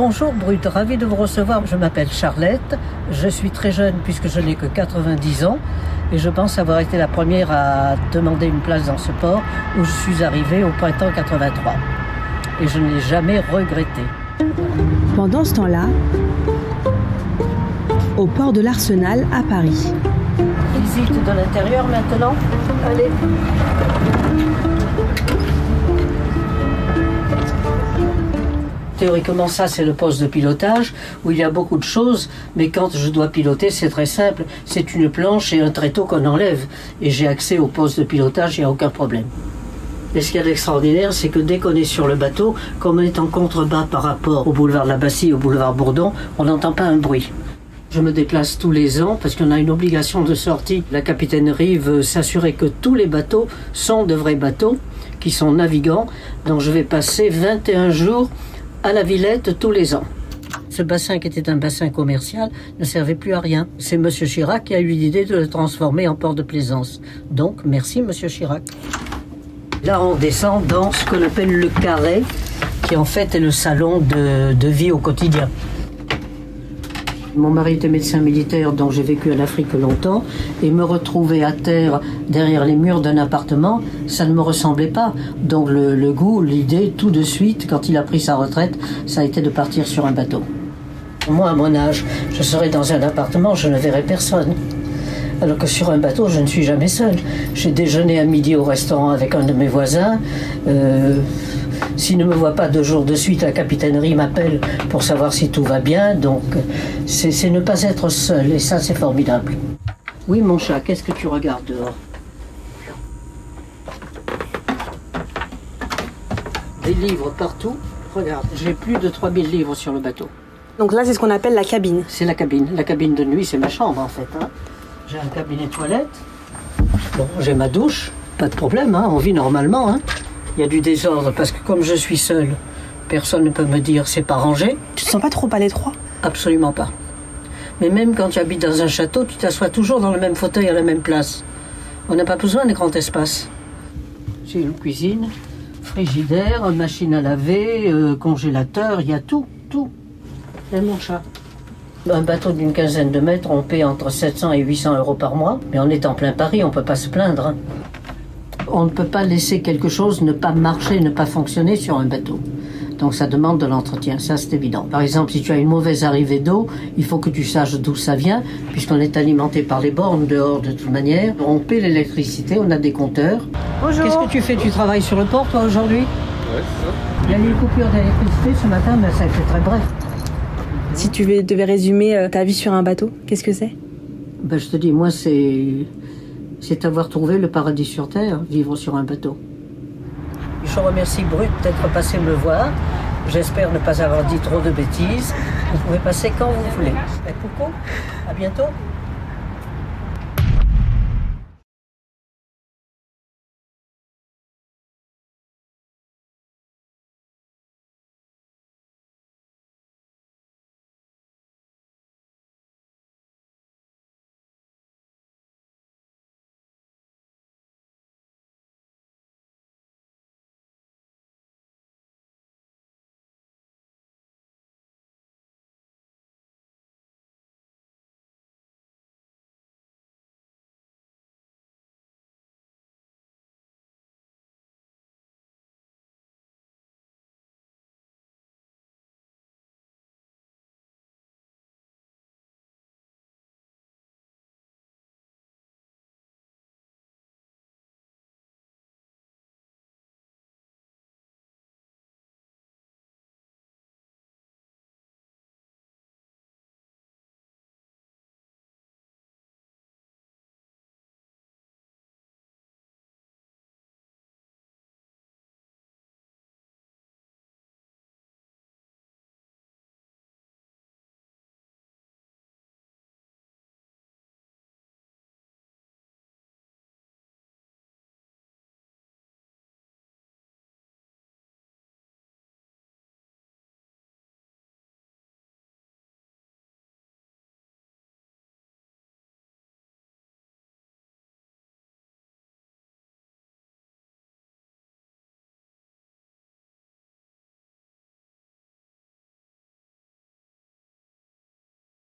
Bonjour Brut, ravi de vous recevoir. Je m'appelle Charlotte, je suis très jeune puisque je n'ai que 90 ans et je pense avoir été la première à demander une place dans ce port où je suis arrivée au printemps 83. Et je ne l'ai jamais regretté. Pendant ce temps-là, au port de l'Arsenal à Paris. Visite de l'intérieur maintenant. Allez. Théoriquement, ça, c'est le poste de pilotage où il y a beaucoup de choses, mais quand je dois piloter, c'est très simple. C'est une planche et un tréteau qu'on enlève. Et j'ai accès au poste de pilotage, il n'y a aucun problème. Et ce qu'il y a d'extraordinaire, c'est que dès qu'on est sur le bateau, comme on est en contrebas par rapport au boulevard de la Bastille, au boulevard Bourdon, on n'entend pas un bruit. Je me déplace tous les ans parce qu'on a une obligation de sortie. La capitainerie veut s'assurer que tous les bateaux sont de vrais bateaux, qui sont navigants. Donc je vais passer 21 jours à la Villette tous les ans. Ce bassin qui était un bassin commercial ne servait plus à rien. C'est M. Chirac qui a eu l'idée de le transformer en port de plaisance. Donc merci M. Chirac. Là on descend dans ce qu'on appelle le carré, qui en fait est le salon de vie au quotidien. Mon mari était médecin militaire, donc j'ai vécu en Afrique longtemps, et me retrouver à terre derrière les murs d'un appartement, ça ne me ressemblait pas. Donc le goût, l'idée, tout de suite, quand il a pris sa retraite, ça a été de partir sur un bateau. Moi, à mon âge, je serais dans un appartement, je ne verrais personne. Alors que sur un bateau, je ne suis jamais seule. J'ai déjeuné à midi au restaurant avec un de mes voisins. S'il ne me voit pas 2 jours de suite, la capitainerie m'appelle pour savoir si tout va bien. Donc, c'est ne pas être seul. Et ça, c'est formidable. Oui, mon chat, qu'est-ce que tu regardes dehors? Des livres partout. Regarde, j'ai plus de 3000 livres sur le bateau. Donc là, c'est ce qu'on appelle la cabine. C'est la cabine. La cabine de nuit, c'est ma chambre, en fait. Hein. J'ai un cabinet toilette. Bon, j'ai ma douche. Pas de problème, hein. On vit normalement, hein. Il y a du désordre parce que comme je suis seule, personne ne peut me dire c'est pas rangé. Tu te sens pas trop à l'étroit? Absolument pas. Mais même quand tu habites dans un château, tu t'assois toujours dans le même fauteuil à la même place. On n'a pas besoin de grand espace. J'ai une cuisine, frigidaire, machine à laver, congélateur, il y a tout. Et mon chat. Un bateau d'une quinzaine de mètres, on paie entre 700 et 800 euros par mois. Mais on est en plein Paris, on peut pas se plaindre. Hein. On ne peut pas laisser quelque chose ne pas marcher, ne pas fonctionner sur un bateau. Donc ça demande de l'entretien, ça c'est évident. Par exemple, si tu as une mauvaise arrivée d'eau, il faut que tu saches d'où ça vient, puisqu'on est alimenté par les bornes dehors de toute manière. On paie l'électricité, on a des compteurs. Bonjour. Qu'est-ce que tu fais? Tu travailles sur le port toi aujourd'hui? Ouais, c'est ça. Il y a eu une coupure d'électricité ce matin, mais ça a été très bref. Si tu devais résumer ta vie sur un bateau, qu'est-ce que c'est? Ben, je te dis, moi c'est avoir trouvé le paradis sur terre, vivre sur un bateau. Je remercie Brut d'être passé me voir. J'espère ne pas avoir dit trop de bêtises. Vous pouvez passer quand vous voulez. Et coucou, à bientôt.